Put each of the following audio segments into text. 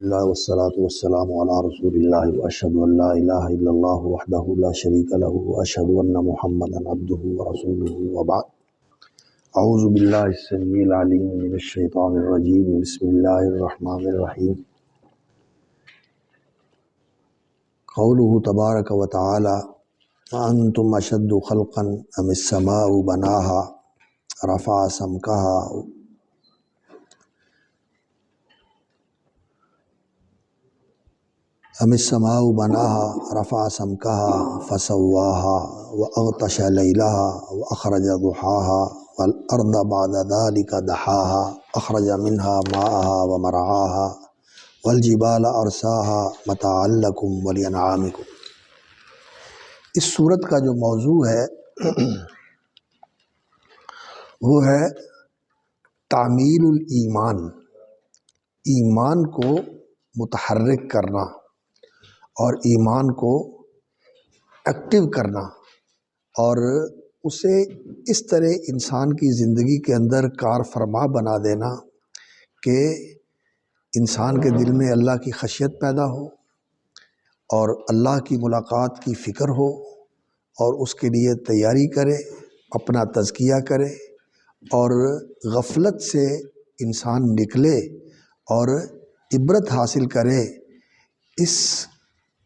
اللہ والصلاة والسلام علی رسول اللہ واشہد ان لا الہ الا اللہ وحدہ لا شریک لہ واشہد ان محمدا عبدہ ورسولہ وبعد اعوذ باللہ السمیع العلیم من الشیطان الرجیم بسم اللہ الرحمن الرحیم قولہ تبارک و تعالی وانتم اشد خلقا ام السماء بناها رفع سمکها ام السماء بناها رفع سمكها فسواها وأغطش ليلها وأخرج ضحاها والأرض بعد ذلك دحاها أخرج منها ماءها ومرعاها والجبال أرساها متاعا لكم ولأنعامكم۔ اس صورت کا جو موضوع ہے وہ ہے تعمیل الایمان، ایمان کو متحرک کرنا اور ایمان کو ایکٹیو کرنا، اور اسے اس طرح انسان کی زندگی کے اندر کار فرما بنا دینا کہ انسان کے دل میں اللہ کی خشیت پیدا ہو اور اللہ کی ملاقات کی فکر ہو اور اس کے لیے تیاری کرے، اپنا تزکیہ کرے اور غفلت سے انسان نکلے اور عبرت حاصل کرے، اس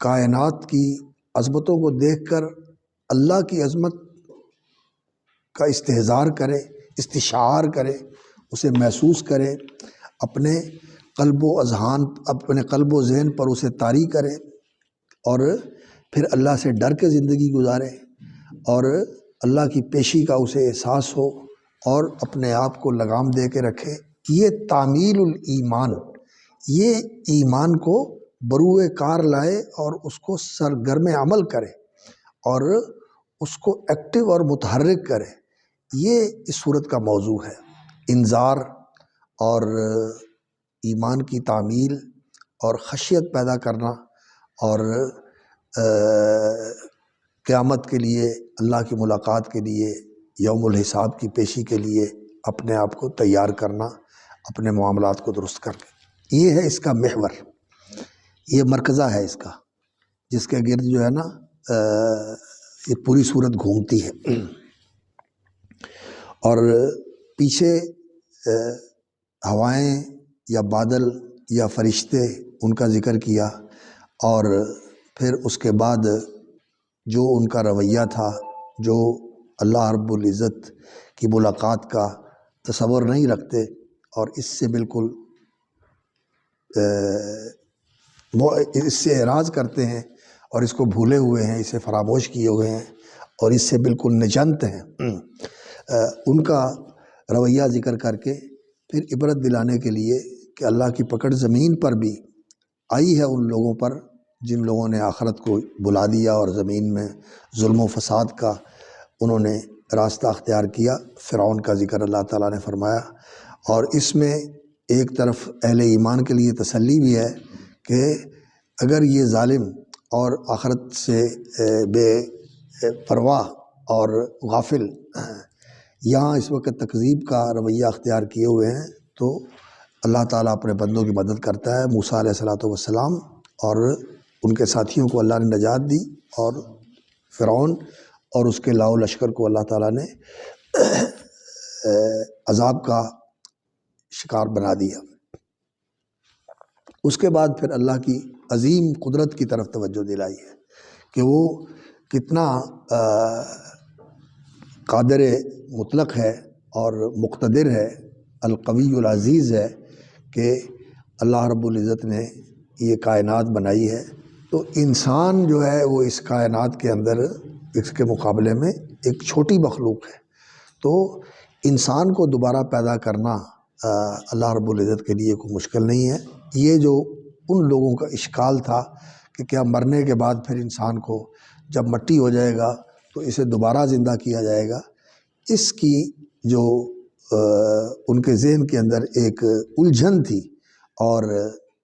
کائنات کی عظمتوں کو دیکھ کر اللہ کی عظمت کا استحضار کرے، استشعار کرے، اسے محسوس کرے، اپنے قلب و اذہان، اپنے قلب و ذہن پر اسے طاری کرے اور پھر اللہ سے ڈر کے زندگی گزارے اور اللہ کی پیشی کا اسے احساس ہو اور اپنے آپ کو لگام دے کے رکھے۔ یہ تعمیل الایمان، یہ ایمان کو بروئے کار لائے اور اس کو سرگرم عمل کرے اور اس کو ایکٹیو اور متحرک کرے، یہ اس صورت کا موضوع ہے۔ انذار اور ایمان کی تعمیل اور خشیت پیدا کرنا اور قیامت کے لیے، اللہ کی ملاقات کے لیے، یوم الحساب کی پیشی کے لیے اپنے آپ کو تیار کرنا، اپنے معاملات کو درست کر کے، یہ ہے اس کا محور، یہ مرکزہ ہے اس کا، جس کے گرد جو ہے نا یہ پوری صورت گھومتی ہے۔ اور پیچھے ہوائیں یا بادل یا فرشتے ان کا ذکر کیا، اور پھر اس کے بعد جو ان کا رویہ تھا، جو اللہ رب العزت کی ملاقات کا تصور نہیں رکھتے اور اس سے بالکل اس سے اعراض کرتے ہیں اور اس کو بھولے ہوئے ہیں، اسے فراموش کیے ہوئے ہیں اور اس سے بالکل نجنت ہیں، ان کا رویہ ذکر کر کے پھر عبرت دلانے کے لیے کہ اللہ کی پکڑ زمین پر بھی آئی ہے ان لوگوں پر جن لوگوں نے آخرت کو بلا دیا اور زمین میں ظلم و فساد کا انہوں نے راستہ اختیار کیا۔ فرعون کا ذکر اللہ تعالیٰ نے فرمایا، اور اس میں ایک طرف اہل ایمان کے لیے تسلی بھی ہے کہ اگر یہ ظالم اور آخرت سے بے پرواہ اور غافل یہاں اس وقت تکذیب کا رویہ اختیار کیے ہوئے ہیں، تو اللہ تعالیٰ اپنے بندوں کی مدد کرتا ہے۔ موسیٰ علیہ السلام اور ان کے ساتھیوں کو اللہ نے نجات دی، اور فرعون اور اس کے لاؤ لشکر کو اللہ تعالیٰ نے عذاب کا شکار بنا دیا۔ اس کے بعد پھر اللہ کی عظیم قدرت کی طرف توجہ دلائی ہے کہ وہ کتنا قادر مطلق ہے اور مقتدر ہے، القوی العزیز ہے، کہ اللہ رب العزت نے یہ کائنات بنائی ہے، تو انسان جو ہے وہ اس کائنات کے اندر اس کے مقابلے میں ایک چھوٹی مخلوق ہے، تو انسان کو دوبارہ پیدا کرنا اللہ رب العزت کے لیے کوئی مشکل نہیں ہے۔ یہ جو ان لوگوں کا اشکال تھا کہ کیا مرنے کے بعد پھر انسان کو جب مٹی ہو جائے گا تو اسے دوبارہ زندہ کیا جائے گا، اس کی جو ان کے ذہن کے اندر ایک الجھن تھی اور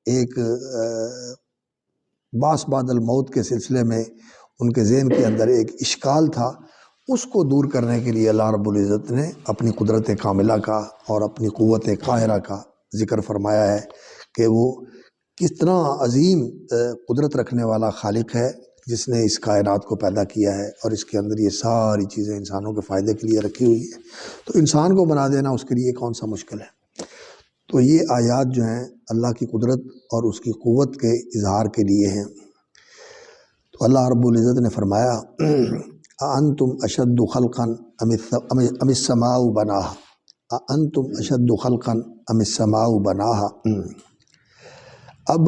ایک باس بعد الموت کے سلسلے میں ان کے ذہن کے اندر ایک اشکال تھا، اس کو دور کرنے کے لیے اللہ رب العزت نے اپنی قدرت کاملہ کا اور اپنی قوت قاہرہ کا ذکر فرمایا ہے کہ وہ کتنا عظیم قدرت رکھنے والا خالق ہے جس نے اس کائنات کو پیدا کیا ہے اور اس کے اندر یہ ساری چیزیں انسانوں کے فائدے کے لیے رکھی ہوئی ہیں، تو انسان کو بنا دینا اس کے لیے کون سا مشکل ہے۔ تو یہ آیات جو ہیں اللہ کی قدرت اور اس کی قوت کے اظہار کے لیے ہیں۔ تو اللہ رب العزت نے فرمایا اَأَنْتُمْ أَشَدُّ خَلْقًا أَمِ السَّمَاءُ بَنَاهَا اَأَنْتُمْ أَشَدُّ خَلْقًا أَمِ السَّمَاءُ بَنَاهَا۔ اب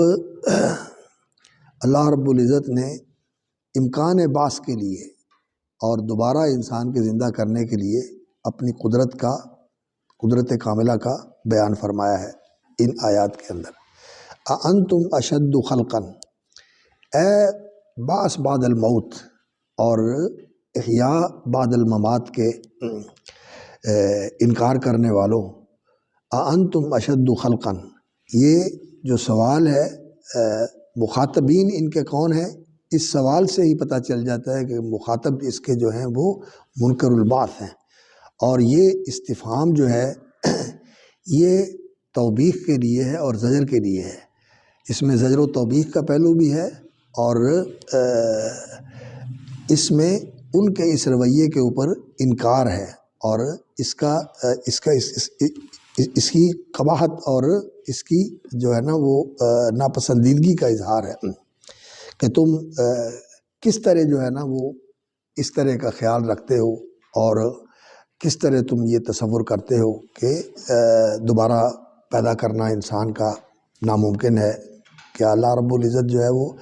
اللہ رب العزت نے امکان بعث کے لیے اور دوبارہ انسان کے زندہ کرنے کے لیے اپنی قدرت کاملہ کا بیان فرمایا ہے ان آیات کے اندر۔ اَأَنْتُمْ أَشَدُّ خَلْقًا، اے بعث بعد الموت اور احیاء بعد الممات کے انکار کرنے والوں، اَأَنْتُمْ أَشَدُّ خَلْقًا، یہ جو سوال ہے مخاطبین ان کے کون ہیں، اس سوال سے ہی پتہ چل جاتا ہے کہ مخاطب اس کے جو ہیں وہ منکر البعث ہیں۔ اور یہ استفہام جو ہے یہ توبیخ کے لیے ہے اور زجر کے لیے ہے، اس میں زجر و توبیخ کا پہلو بھی ہے اور اس میں ان کے اس رویے کے اوپر انکار ہے اور اس کی قباحت اور اس کی جو ہے نا وہ ناپسندیدگی کا اظہار ہے کہ تم کس طرح جو ہے نا وہ اس طرح کا خیال رکھتے ہو اور کس طرح تم یہ تصور کرتے ہو کہ دوبارہ پیدا کرنا انسان کا ناممکن ہے، کہ اللہ رب العزت جو ہے وہ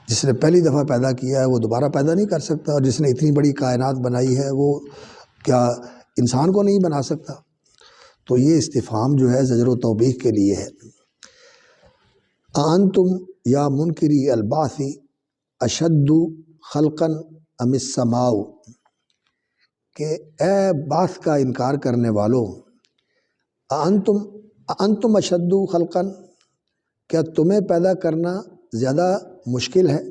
جس نے پہلی دفعہ پیدا کیا ہے وہ دوبارہ پیدا نہیں کر سکتا، اور جس نے اتنی بڑی کائنات بنائی ہے وہ کیا انسان کو نہیں بنا سکتا؟ تو یہ استفہام جو ہے زجر و توبیخ کے لیے ہے۔ اَأَنْتُمْ یا منکری البعث اشد خلقا ام السماء، کہ اے بعث کا انکار کرنے والوں، اَأَنْتُمْ اشد خلقا، کیا تمہیں پیدا کرنا زیادہ مشکل ہے؟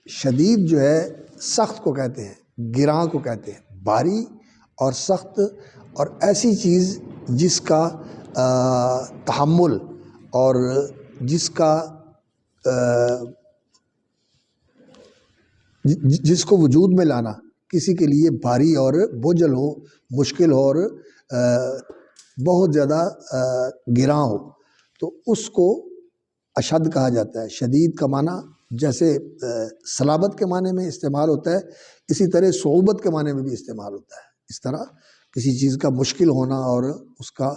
شدید جو ہے سخت کو کہتے ہیں، گراں کو کہتے ہیں، بھاری اور سخت، اور ایسی چیز جس کا تحمل اور جس کو وجود میں لانا کسی کے لیے بھاری اور بوجھل ہو، مشکل ہو اور بہت زیادہ گراں ہو، تو اس کو اشد کہا جاتا ہے۔ شدید کا معنی جیسے صلابت کے معنی میں استعمال ہوتا ہے، اسی طرح صعوبت کے معنی میں بھی استعمال ہوتا ہے۔ اس طرح کسی چیز کا مشکل ہونا اور اس کا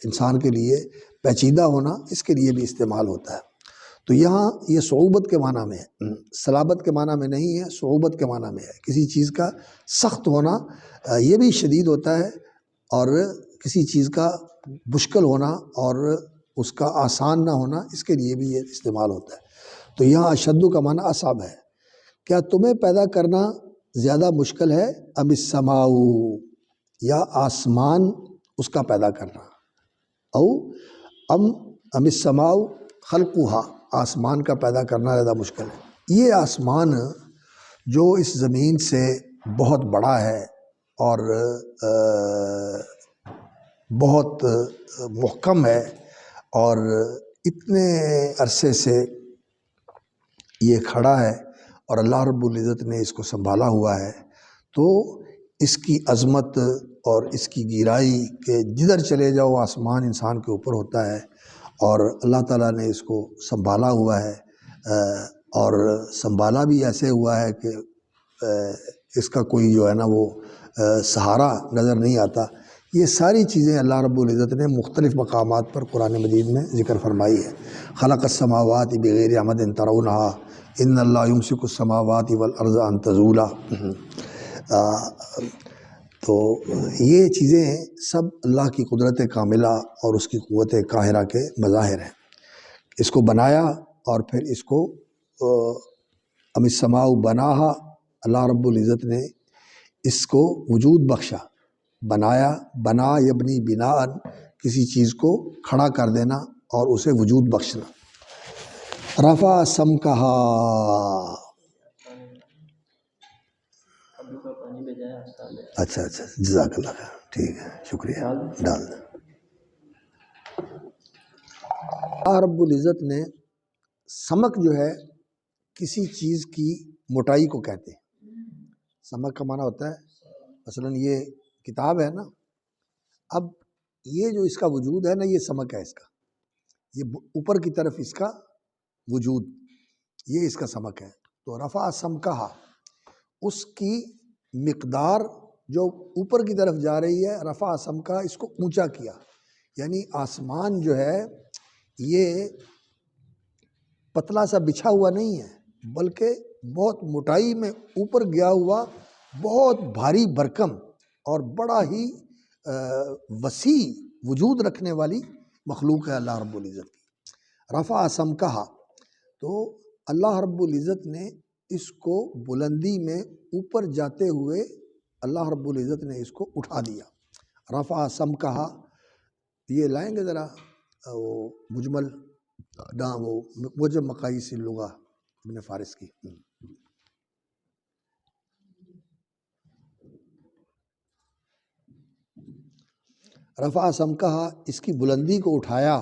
انسان کے لیے پیچیدہ ہونا، اس کے لیے بھی استعمال ہوتا ہے۔ تو یہاں یہ صعوبت کے معنی میں ہے، صلابت کے معنی میں نہیں ہے، صعوبت کے معنی میں ہے۔ کسی چیز کا سخت ہونا یہ بھی شدید ہوتا ہے، اور کسی چیز کا مشکل ہونا اور اس کا آسان نہ ہونا، اس کے لیے بھی یہ استعمال ہوتا ہے۔ تو یہاں اشد کا معنی اصعب ہے۔ کیا تمہیں پیدا کرنا زیادہ مشکل ہے ام السماء، یا آسمان اس کا پیدا کرنا، او ام السماء خلقها، آسمان کا پیدا کرنا زیادہ مشکل ہے۔ یہ آسمان جو اس زمین سے بہت بڑا ہے اور بہت محکم ہے اور اتنے عرصے سے یہ کھڑا ہے اور اللہ رب العزت نے اس کو سنبھالا ہوا ہے، تو اس کی عظمت اور اس کی گہرائی کہ جدھر چلے جاؤ آسمان انسان کے اوپر ہوتا ہے، اور اللہ تعالیٰ نے اس کو سنبھالا ہوا ہے، اور سنبھالا بھی ایسے ہوا ہے کہ اس کا کوئی جو ہے نا وہ سہارا نظر نہیں آتا۔ یہ ساری چیزیں اللہ رب العزت نے مختلف مقامات پر قرآن مجید میں ذکر فرمائی ہے۔ خلق السماوات بغیر عمد ترونها ان اللہ یمسک السماوات والارض ان تزولا۔ تو یہ چیزیں سب اللہ کی قدرت کاملہ اور اس کی قوت قاہرہ کے مظاہر ہیں۔ اس کو بنایا اور پھر اس کو ام السماء بناہا، اللہ رب العزت نے اس کو وجود بخشا۔ بنایا، بنا یبنی بناء، کسی چیز کو کھڑا کر دینا اور اسے وجود بخشنا۔ رفع سمکہا، اچھا جزاک اللہ خیر، ٹھیک ہے، شکریہ، ڈال دیں۔ اللہ رب العزت نے سمک جو ہے کسی چیز کی موٹائی کو کہتے ہیں. سمک کا معنی ہوتا ہے مثلاً یہ کتاب ہے نا، اب یہ جو اس کا وجود ہے نا، یہ سمک ہے، اس کا یہ اوپر کی طرف اس کا وجود، یہ اس کا سمک ہے. تو رفع سمکہا، اس کی مقدار جو اوپر کی طرف جا رہی ہے، رفع سمکہا، اس کو اونچا کیا. یعنی آسمان جو ہے یہ پتلا سا بچھا ہوا نہیں ہے، بلکہ بہت موٹائی میں اوپر گیا ہوا، بہت بھاری بھرکم اور بڑا ہی وسیع وجود رکھنے والی مخلوق ہے اللہ رب العزت کی. رفع سمکہا، تو اللہ رب العزت نے اس کو بلندی میں اوپر جاتے ہوئے اللہ رب العزت نے اس کو اٹھا دیا. رفع سمکہا، یہ لائیں گے ذرا وہ مجمل وہ موجب مقاییس اللغہ ابن فارس کی. رفع سمکہا، اس کی بلندی کو اٹھایا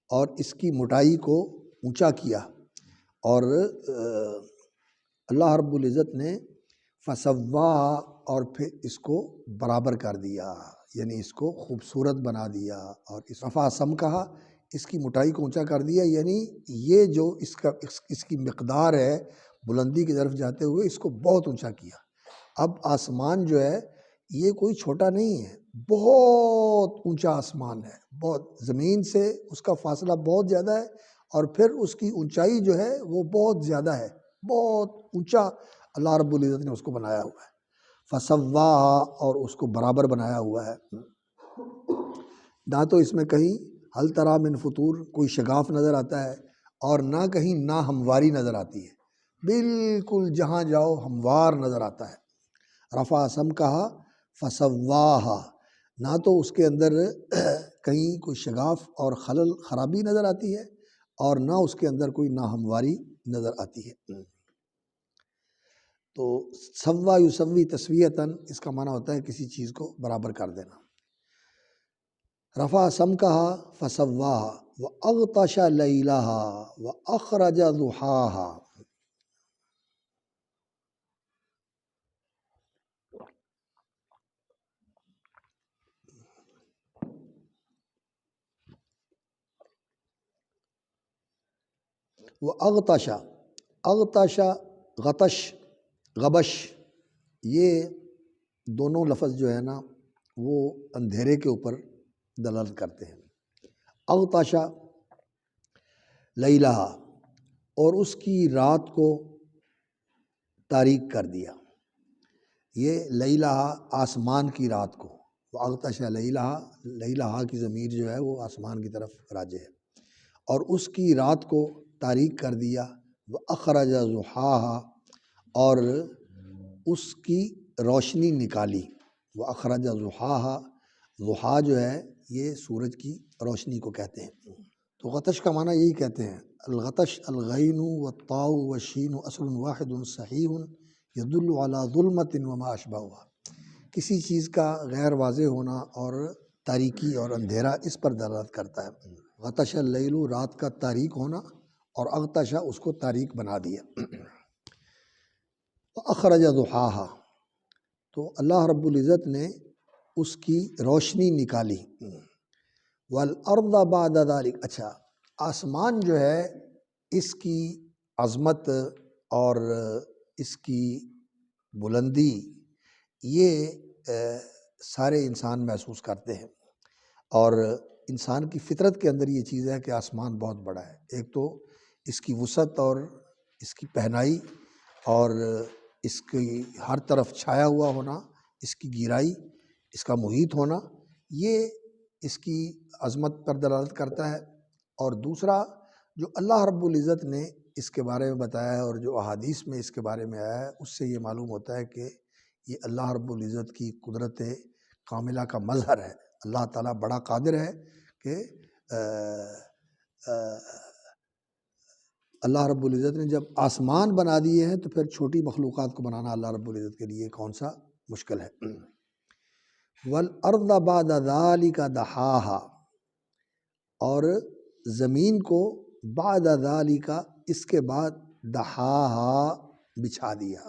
اور اس کی موٹائی کو اونچا کیا. اور اللہ رب العزت نے فسواہا، اور پھر اس کو برابر کر دیا، یعنی اس کو خوبصورت بنا دیا. اور اس رفع سمکہا، اس کی موٹائی کو اونچا کر دیا، یعنی یہ جو اس کی مقدار ہے بلندی کی طرف جاتے ہوئے اس کو بہت اونچا کیا. اب آسمان جو ہے یہ کوئی چھوٹا نہیں ہے، بہت اونچا آسمان ہے، بہت زمین سے اس کا فاصلہ بہت زیادہ ہے، اور پھر اس کی اونچائی جو ہے وہ بہت زیادہ ہے، بہت اونچا اللہ رب العزت نے اس کو بنایا ہوا ہے. فسواہا، اور اس کو برابر بنایا ہوا ہے. نہ تو اس میں کہیں ہل تری من فطور، کوئی شگاف نظر آتا ہے، اور نہ کہیں نہ ہمواری نظر آتی ہے، بالکل جہاں جاؤ ہموار نظر آتا ہے. رفع سمکہا فسواہا، نہ تو اس کے اندر کہیں کوئی شگاف اور خلل خرابی نظر آتی ہے، اور نہ اس کے اندر کوئی ناہمواری نظر آتی ہے. تو سوا یسوی تسویتاً، اس کا معنی ہوتا ہے کسی چیز کو برابر کر دینا. رفع سمکہا فسواہا واغطش لیلہا واخرج ضحاہا. واغطش، اغطش، غطش، غبش، یہ دونوں لفظ جو ہے نا وہ اندھیرے کے اوپر دلالت کرتے ہیں. اغطش لیلہا، اور اس کی رات کو تاریک کر دیا. یہ لیلہا آسمان کی رات کو، واغطش لیلہا، لیلہا کی ضمیر جو ہے وہ آسمان کی طرف راجع ہے، اور اس کی رات کو تاریک کر دیا. واخرج ضحاہا، اور اس کی روشنی نکالی. واخرج ضحاہا، ضحا جو ہے یہ سورج کی روشنی کو کہتے ہیں. تو غطش کا معنی یہی کہتے ہیں. الغطش الغین والطاء والشین اصل واحد صحیح یدل علی ظلمۃ وما اشبہہا. کسی چیز کا غیر واضح ہونا اور تاریکی اور اندھیرا اس پر دلالت کرتا ہے. غطش اللیل، رات کا تاریک ہونا، اور اغطش اس کو تاریک بنا دیا. اخرج ضحاہا، تو اللہ رب العزت نے اس کی روشنی نکالی. والارض بعد ذلک، اچھا آسمان جو ہے اس کی عظمت اور اس کی بلندی یہ سارے انسان محسوس کرتے ہیں، اور انسان کی فطرت کے اندر یہ چیز ہے کہ آسمان بہت بڑا ہے. ایک تو اس کی وسعت اور اس کی پہنائی اور اس کی ہر طرف چھایا ہوا ہونا، اس کی گہرائی، اس کا محیط ہونا، یہ اس کی عظمت پر دلالت کرتا ہے. اور دوسرا جو اللہ رب العزت نے اس کے بارے میں بتایا ہے اور جو احادیث میں اس کے بارے میں آیا ہے، اس سے یہ معلوم ہوتا ہے کہ یہ اللہ رب العزت کی قدرت کاملہ کا مظہر ہے. اللہ تعالیٰ بڑا قادر ہے کہ اللہ رب العزت نے جب آسمان بنا دیے ہیں تو پھر چھوٹی مخلوقات کو بنانا اللہ رب العزت کے لیے کون سا مشکل ہے. والارض بعد ذلک دحاہا، اور زمین کو بعد ذالک اس کے بعد دحاہا بچھا دیا،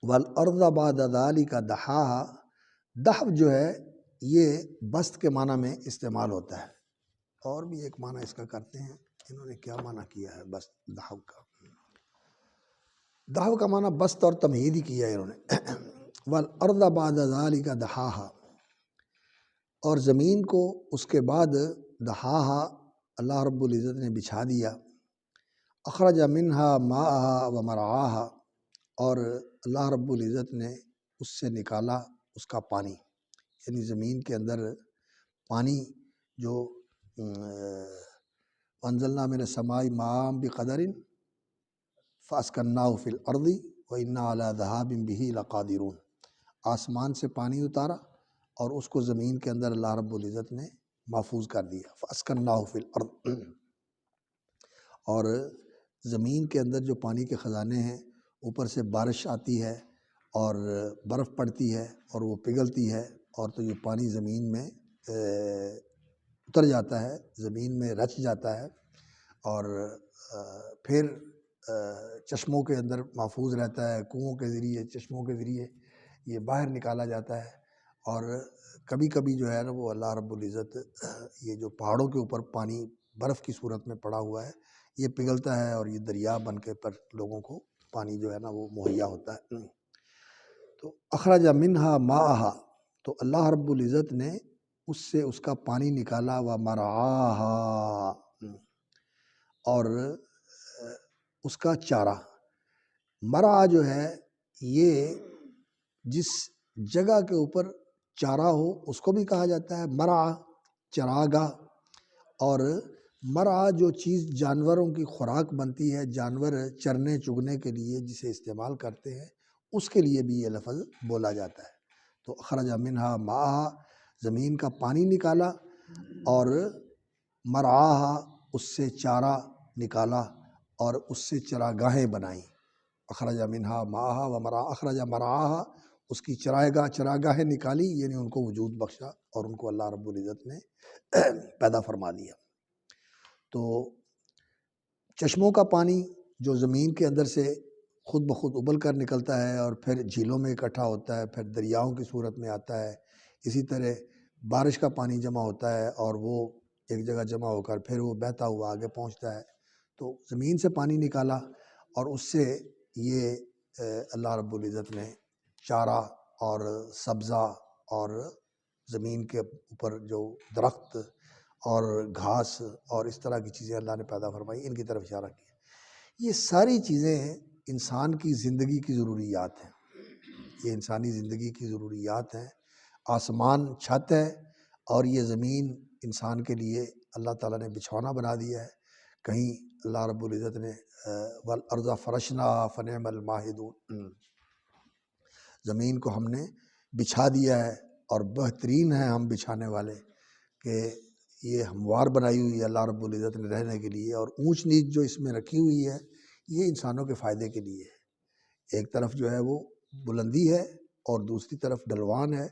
والارض بعد ذالک دحاہا، دحو جو ہے یہ بست کے معنی میں استعمال ہوتا ہے، اور بھی ایک معنی اس کا کرتے ہیں، انہوں نے کیا معنی کیا ہے بست دحو کا؟ دحو کا معنی بست اور تمہید ہی کیا ہے انہوں نے۔ والارض بعد ذالک دحاہا، اور زمین کو اس کے بعد دحاہا اللہ رب العزت نے بچھا دیا، اخرج منہا ماءہا و مرعاہا، اور اللہ رب العزت نے اس سے نکالا اس کا پانی، یعنی زمین کے اندر پانی جو وانزلنا من السماء ماء بقدر فاسکناہ فی الارض وانا علی ذہاب بہ لقادرون، آسمان سے پانی اتارا اور اس کو زمین کے اندر اللہ رب العزت نے محفوظ کر دیا، فاسکناہ فی الارض، اور زمین کے اندر جو پانی کے خزانے ہیں، اوپر سے بارش آتی ہے اور برف پڑتی ہے اور وہ پگھلتی ہے، اور تو یہ پانی زمین میں اتر جاتا ہے، زمین میں رچ جاتا ہے، اور پھر چشموں کے اندر محفوظ رہتا ہے، کنوؤں کے ذریعے، چشموں کے ذریعے یہ باہر نکالا جاتا ہے، اور کبھی کبھی جو ہے نا وہ اللہ رب العزت یہ جو پہاڑوں کے اوپر پانی برف کی صورت میں پڑا ہوا ہے یہ پگھلتا ہے، اور یہ دریا بن کے پر لوگوں کو پانی جو ہے نا وہ مہیا ہوتا ہے۔ تو اخرج منہا ماءہا، تو اللہ رب العزت نے اس سے اس کا پانی نکالا، و مرعاہا، اور اس کا چارہ۔ مرعا جو ہے یہ جس جگہ کے اوپر چارہ ہو اس کو بھی کہا جاتا ہے مرعا، چراگاہ، اور مرعا جو چیز جانوروں کی خوراک بنتی ہے، جانور چرنے چگنے کے لیے جسے استعمال کرتے ہیں، اس کے لیے بھی یہ لفظ بولا جاتا ہے۔ تو اخرج منہا ماءہا، زمین کا پانی نکالا، اور مرعاہا، اس سے چارہ نکالا اور اس سے چراگاہیں بنائیں۔ اخرج منہا ماءہا و مرعا، اخرج مرعاہا، اس کی چراگاہیں نکالی، یعنی ان کو وجود بخشا اور ان کو اللہ رب العزت نے پیدا فرما دیا۔ تو چشموں کا پانی جو زمین کے اندر سے خود بخود ابل کر نکلتا ہے اور پھر جھیلوں میں اکٹھا ہوتا ہے، پھر دریاؤں کی صورت میں آتا ہے، اسی طرح بارش کا پانی جمع ہوتا ہے اور وہ ایک جگہ جمع ہو کر پھر وہ بہتا ہوا آگے پہنچتا ہے۔ تو زمین سے پانی نکالا اور اس سے یہ اللہ رب العزت نے چارہ اور سبزہ اور زمین کے اوپر جو درخت اور گھاس اور اس طرح کی چیزیں اللہ نے پیدا فرمائی، ان کی طرف اشارہ کیا۔ یہ ساری چیزیں انسان کی زندگی کی ضروریات ہیں، یہ انسانی زندگی کی ضروریات ہیں۔ آسمان چھت ہے اور یہ زمین انسان کے لیے اللہ تعالیٰ نے بچھونا بنا دیا ہے۔ کہیں اللہ رب العزت نے والارض فرشناہا فنعم الماہدون، زمین کو ہم نے بچھا دیا ہے اور بہترین ہیں ہم بچھانے والے، کہ یہ ہموار بنائی ہوئی ہے اللہ رب العزت نے رہنے کے لیے، اور اونچ نیچ جو اس میں رکھی ہوئی ہے یہ انسانوں کے فائدے کے لیے ہے۔ ایک طرف جو ہے وہ بلندی ہے اور دوسری طرف ڈھلوان ہے۔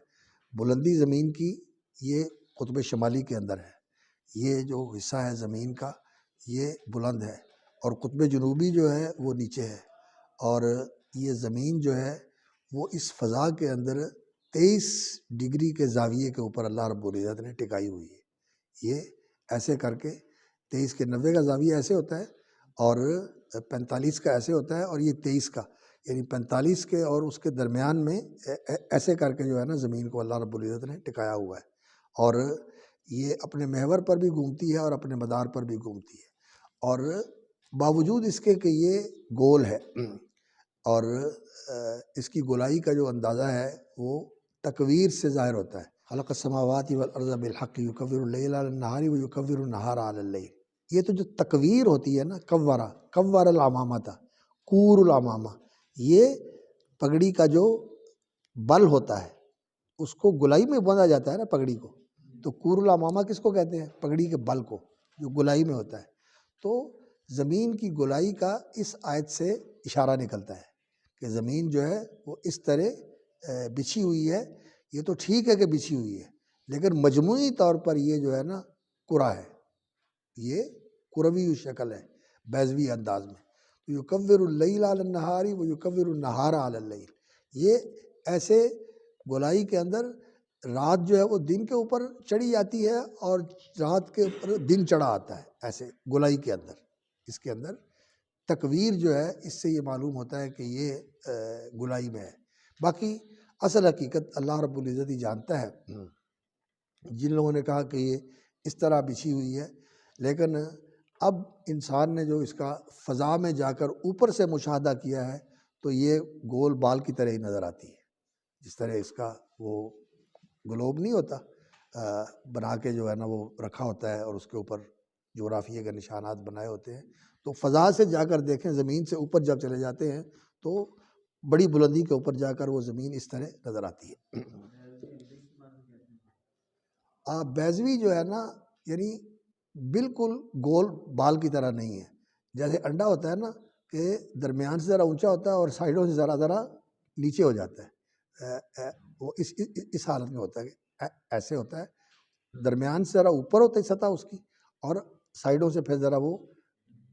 بلندی زمین کی یہ قطب شمالی کے اندر ہے، یہ جو حصہ ہے زمین کا یہ بلند ہے، اور قطب جنوبی جو ہے وہ نیچے ہے، اور یہ زمین جو ہے وہ اس فضا کے اندر 23 ڈگری کے زاویے کے اوپر اللہ رب العزت نے ٹکائی ہوئی ہے۔ یہ ایسے کر کے 23 کے 90 کا زاویہ ایسے ہوتا ہے اور 45 کا ایسے ہوتا ہے، اور یہ 23 کا، یعنی 45 کے اور اس کے درمیان میں ایسے کر کے جو ہے نا زمین کو اللہ رب العزت نے ٹکایا ہوا ہے، اور یہ اپنے محور پر بھی گھومتی ہے اور اپنے مدار پر بھی گھومتی ہے، اور باوجود اس کے کہ یہ گول ہے، اور اس کی گولائی کا جو اندازہ ہے وہ تکویر سے ظاہر ہوتا ہے۔ خلق السماوات والارض بالحق یکور اللیل علی النہار ویکور النہار علی اللیل، یہ تو جو تکویر ہوتی ہے نا، کور العمامۃ، کور العمامہ، یہ پگڑی کا جو بل ہوتا ہے اس کو گولائی میں باندھا جاتا ہے نا پگڑی کو، تو کور العمامہ کس کو کہتے ہیں؟ پگڑی کے بل کو جو گولائی میں ہوتا ہے۔ تو زمین کی گولائی کا اس آیت سے اشارہ نکلتا ہے کہ زمین جو ہے وہ اس طرح بچھی ہوئی ہے۔ یہ تو ٹھیک ہے کہ بچھی ہوئی ہے، لیکن مجموعی طور پر یہ جو ہے نا کرہ ہے، یہ کروی شکل ہے بیضوی انداز میں. تو یکور اللیل علی النہار و یکور النہار علی اللیل، یہ ایسے گولائی کے اندر رات جو ہے وہ دن کے اوپر چڑھی جاتی ہے اور رات کے اوپر دن چڑھا آتا ہے، ایسے گولائی کے اندر. اس کے اندر تکویر جو ہے اس سے یہ معلوم ہوتا ہے کہ یہ گولائی میں ہے. باقی اصل حقیقت اللہ رب العزت ہی جانتا ہے. جن لوگوں نے کہا کہ یہ اس طرح بچھی ہوئی ہے، لیکن اب انسان نے جو اس کا فضا میں جا کر اوپر سے مشاہدہ کیا ہے تو یہ گول بال کی طرح ہی نظر آتی ہے. جس طرح اس کا وہ گلوب نہیں ہوتا بنا کے جو ہے نا وہ رکھا ہوتا ہے اور اس کے اوپر جغرافیے کے نشانات بنائے ہوتے ہیں، تو فضا سے جا کر دیکھیں، زمین سے اوپر جب چلے جاتے ہیں تو بڑی بلندی کے اوپر جا کر وہ زمین اس طرح نظر آتی ہے. بیضوی جو ہے نا یعنی بالکل گول بال کی طرح نہیں ہے. جیسے انڈا ہوتا ہے نا کہ درمیان سے ذرا اونچا ہوتا ہے اور سائڈوں سے ذرا ذرا نیچے ہو جاتا ہے، وہ اس حالت میں ہوتا ہے کہ ایسے ہوتا ہے، درمیان سے ذرا اوپر ہوتا ہے سطح اس کی، اور سائڈوں سے پھر ذرا وہ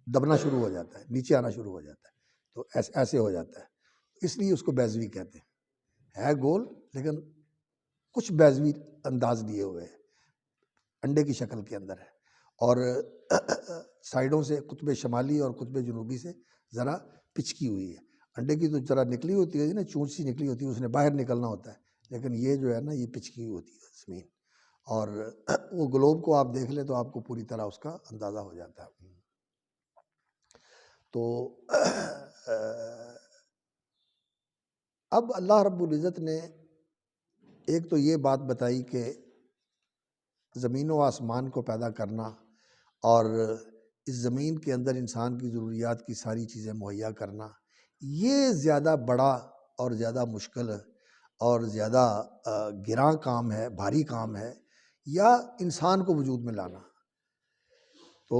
دبنا شروع ہو جاتا ہے، نیچے آنا شروع ہو جاتا ہے، تو ایسے ہو جاتا ہے. اس لیے اس کو بیضوی کہتے ہیں. ہے گول لیکن کچھ بیضوی انداز لیے ہوئے ہے، انڈے کی شکل کے اندر ہے، اور سائڈوں سے قطب شمالی اور قطب جنوبی سے ذرا پچکی ہوئی ہے. انڈے کی تو ذرا نکلی ہوتی ہے نا، چونچ سی نکلی ہوتی ہے، اس نے باہر نکلنا ہوتا ہے، لیکن یہ جو ہے نا یہ پچکی ہوئی ہوتی ہے زمین. اور وہ گلوب کو آپ دیکھ لیں تو آپ کو پوری طرح اس کا اندازہ ہو جاتا ہے. تو اب اللہ رب العزت نے ایک تو یہ بات بتائی کہ زمین و آسمان کو پیدا کرنا اور اس زمین کے اندر انسان کی ضروریات کی ساری چیزیں مہیا کرنا، یہ زیادہ بڑا اور زیادہ مشکل اور زیادہ گراں کام ہے، بھاری کام ہے، یا انسان کو وجود میں لانا. تو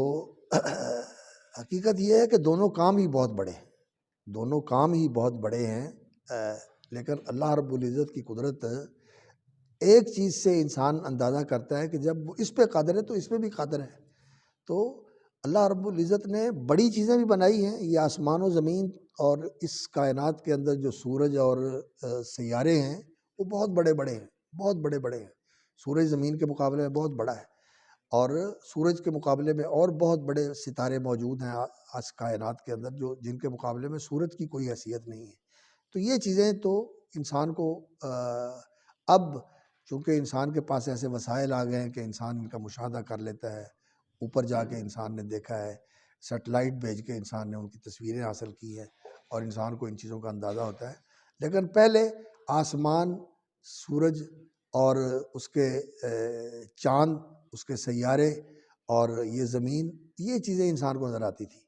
حقیقت یہ ہے کہ دونوں کام ہی بہت بڑے ہیں، دونوں کام ہی بہت بڑے ہیں. لیکن اللہ رب العزت کی قدرت ایک چیز سے انسان اندازہ کرتا ہے کہ جب وہ اس پہ قادر ہے تو اس پہ بھی قادر ہے. تو اللہ رب العزت نے بڑی چیزیں بھی بنائی ہیں، یہ آسمان و زمین اور اس کائنات کے اندر جو سورج اور سیارے ہیں وہ بہت بڑے بڑے ہیں، بہت بڑے بڑے ہیں. سورج زمین کے مقابلے میں بہت بڑا ہے، اور سورج کے مقابلے میں اور بہت بڑے ستارے موجود ہیں اس کائنات کے اندر جن کے مقابلے میں سورج کی کوئی حیثیت نہیں ہے. تو یہ چیزیں تو انسان کو اب چونکہ انسان کے پاس ایسے وسائل آ گئے ہیں کہ انسان ان کا مشاہدہ کر لیتا ہے. اوپر جا کے انسان نے دیکھا ہے، سیٹلائٹ بھیج کے انسان نے ان کی تصویریں حاصل کی ہیں اور انسان کو ان چیزوں کا اندازہ ہوتا ہے. لیکن پہلے آسمان، سورج اور اس کے چاند، اس کے سیارے اور یہ زمین، یہ چیزیں انسان کو نظر آتی تھی.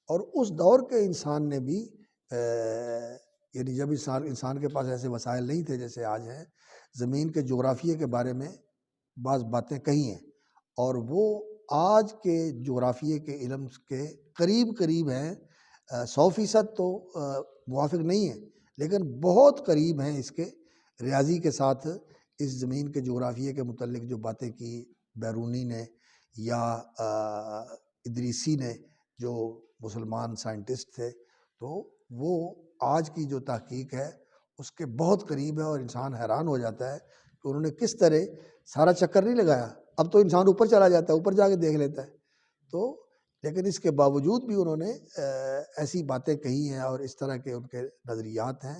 اور اس دور کے انسان نے بھی یعنی جب انسان کے پاس ایسے وسائل نہیں تھے جیسے آج ہیں، زمین کے جغرافیے کے بارے میں بعض باتیں کہی ہیں، اور وہ آج کے جغرافیے کے علم کے قریب قریب ہیں. 100% تو موافق نہیں ہے، لیکن بہت قریب ہیں اس کے. ریاضی کے ساتھ اس زمین کے جغرافیے کے متعلق جو باتیں کی بیرونی نے یا ادریسی نے، جو مسلمان سائنٹسٹ تھے، تو وہ آج کی جو تحقیق ہے اس کے بہت قریب ہے. اور انسان حیران ہو جاتا ہے کہ انہوں نے کس طرح سارا چکر نہیں لگایا. اب تو انسان اوپر چلا جاتا ہے، اوپر جا کے دیکھ لیتا ہے. تو لیکن اس کے باوجود بھی انہوں نے ایسی باتیں کہی ہیں اور اس طرح کے ان کے نظریات ہیں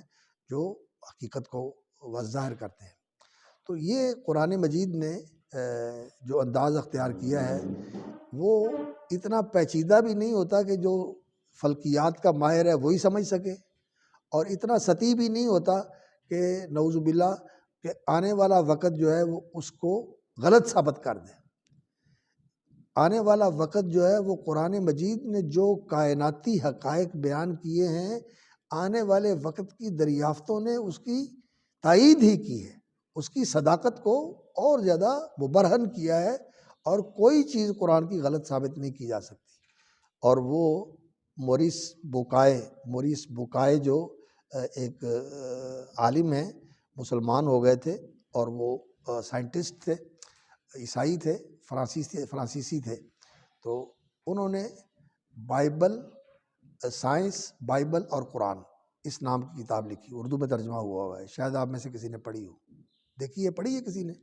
جو حقیقت کو ظاہر کرتے ہیں. تو یہ قرآن مجید نے جو انداز اختیار کیا ہے وہ اتنا پیچیدہ بھی نہیں ہوتا کہ جو فلکیات کا ماہر ہے وہی سمجھ سکے، اور اتنا سطحی بھی نہیں ہوتا کہ نعوذ باللہ کہ آنے والا وقت جو ہے وہ اس کو غلط ثابت کر دے. آنے والا وقت جو ہے وہ قرآن مجید نے جو کائناتی حقائق بیان کیے ہیں، آنے والے وقت کی دریافتوں نے اس کی تائید ہی کی ہے، اس کی صداقت کو اور زیادہ مبرہن کیا ہے، اور کوئی چیز قرآن کی غلط ثابت نہیں کی جا سکتی. اور وہ موریس بوکائے جو ایک عالم ہیں، مسلمان ہو گئے تھے اور وہ سائنٹسٹ تھے، عیسائی تھے، فرانسیسی تھے، تو انہوں نے بائبل، سائنس، بائبل اور قرآن اس نام کی کتاب لکھی، اردو میں ترجمہ ہوا ہے، شاید آپ میں سے کسی نے پڑھی ہو، دیکھی ہے، پڑھی ہے کسی نے؟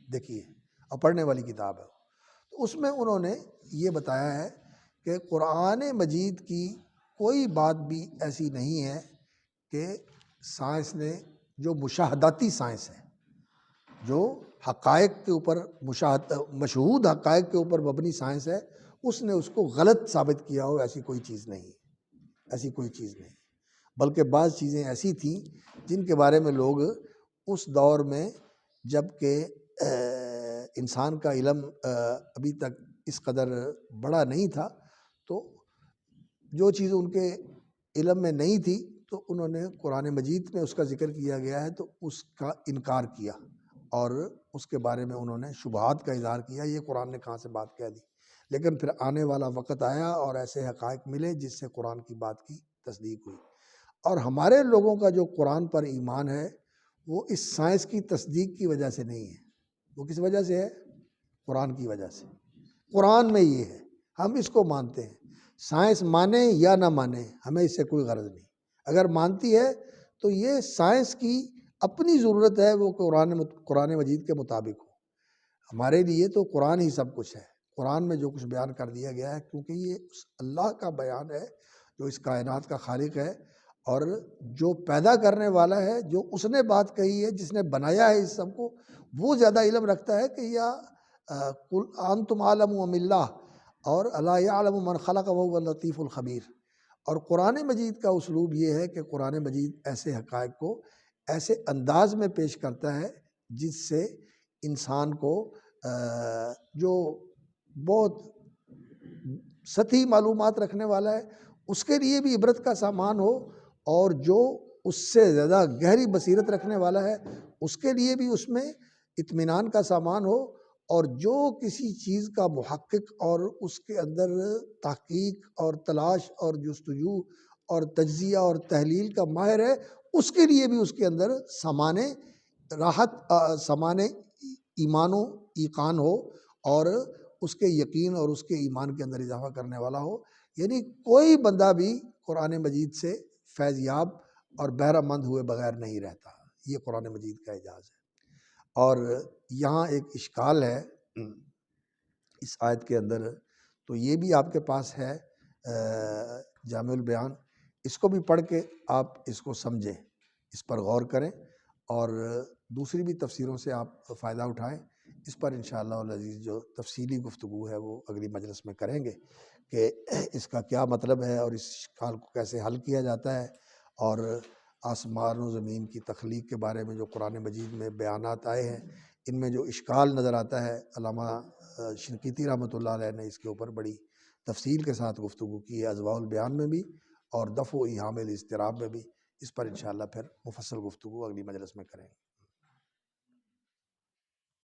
دیکھی ہے، اور پڑھنے والی کتاب ہے۔ تو اس میں انہوں نے یہ بتایا ہے کہ قرآن مجید کی کوئی بات بھی ایسی نہیں ہے کہ سائنس نے، جو مشاہداتی سائنس ہے، جو حقائق کے اوپر مشہود حقائق کے اوپر مبنی سائنس ہے، اس نے اس کو غلط ثابت کیا ہو، ایسی کوئی چیز نہیں، ایسی کوئی چیز نہیں۔ بلکہ بعض چیزیں ایسی تھیں جن کے بارے میں لوگ اس دور میں، جب کہ انسان کا علم ابھی تک اس قدر بڑا نہیں تھا، تو جو چیز ان کے علم میں نہیں تھی تو انہوں نے قرآن مجید میں اس کا ذکر کیا گیا ہے تو اس کا انکار کیا، اور اس کے بارے میں انہوں نے شبہات کا اظہار کیا، یہ قرآن نے کہاں سے بات کہہ دی۔ لیکن پھر آنے والا وقت آیا اور ایسے حقائق ملے جس سے قرآن کی بات کی تصدیق ہوئی، اور ہمارے لوگوں کا جو قرآن پر ایمان ہے وہ اس سائنس کی تصدیق کی وجہ سے نہیں ہے، وہ کس وجہ سے ہے؟ قرآن کی وجہ سے۔ قرآن میں یہ ہے، ہم اس کو مانتے ہیں، سائنس مانے یا نہ مانے ہمیں اس سے کوئی غرض نہیں، اگر مانتی ہے تو یہ سائنس کی اپنی ضرورت ہے، وہ قرآن مجید کے مطابق ہو۔ ہمارے لیے تو قرآن ہی سب کچھ ہے، قرآن میں جو کچھ بیان کر دیا گیا ہے، کیونکہ یہ اس اللہ کا بیان ہے جو اس کائنات کا خالق ہے اور جو پیدا کرنے والا ہے، جو اس نے بات کہی ہے، جس نے بنایا ہے اس سب کو، وہ زیادہ علم رکھتا ہے کہ یا قل انتم عالم ام اللہ، اور الا یعلم من خلق وهو اللطیف الخبیر۔ اور قرآن مجید کا اسلوب یہ ہے کہ قرآن مجید ایسے حقائق کو ایسے انداز میں پیش کرتا ہے جس سے انسان کو جو بہت سطحی معلومات رکھنے والا ہے اس کے لیے بھی عبرت کا سامان ہو، اور جو اس سے زیادہ گہری بصیرت رکھنے والا ہے اس کے لیے بھی اس میں اطمینان کا سامان ہو، اور جو کسی چیز کا محقق اور اس کے اندر تحقیق اور تلاش اور جستجو اور تجزیہ اور تحلیل کا ماہر ہے، اس کے لیے بھی اس کے اندر سامان راحت، سامان ایمان و ایقان ہو، اور اس کے یقین اور اس کے ایمان کے اندر اضافہ کرنے والا ہو۔ یعنی کوئی بندہ بھی قرآن مجید سے فیض یاب اور بہرہ مند ہوئے بغیر نہیں رہتا، یہ قرآن مجید کا اعجاز ہے۔ اور یہاں ایک اشکال ہے اس آیت کے اندر، تو یہ بھی آپ کے پاس ہے جامع البیان، اس کو بھی پڑھ کے آپ اس کو سمجھیں، اس پر غور کریں، اور دوسری بھی تفسیروں سے آپ فائدہ اٹھائیں۔ اس پر انشاءاللہ العزیز جو تفصیلی گفتگو ہے وہ اگلی مجلس میں کریں گے کہ اس کا کیا مطلب ہے اور اس اشکال کو کیسے حل کیا جاتا ہے، اور آسمان و زمین کی تخلیق کے بارے میں جو قرآن مجید میں بیانات آئے ہیں ان میں جو اشکال نظر آتا ہے، علامہ شنقیطی رحمۃ اللہ علیہ نے اس کے اوپر بڑی تفصیل کے ساتھ گفتگو کی ہے، اضواء البیان میں بھی اور دفع و ایہام الاضطراب میں بھی۔ اس پر انشاءاللہ پھر مفصل گفتگو اگلی مجلس میں کریں گے۔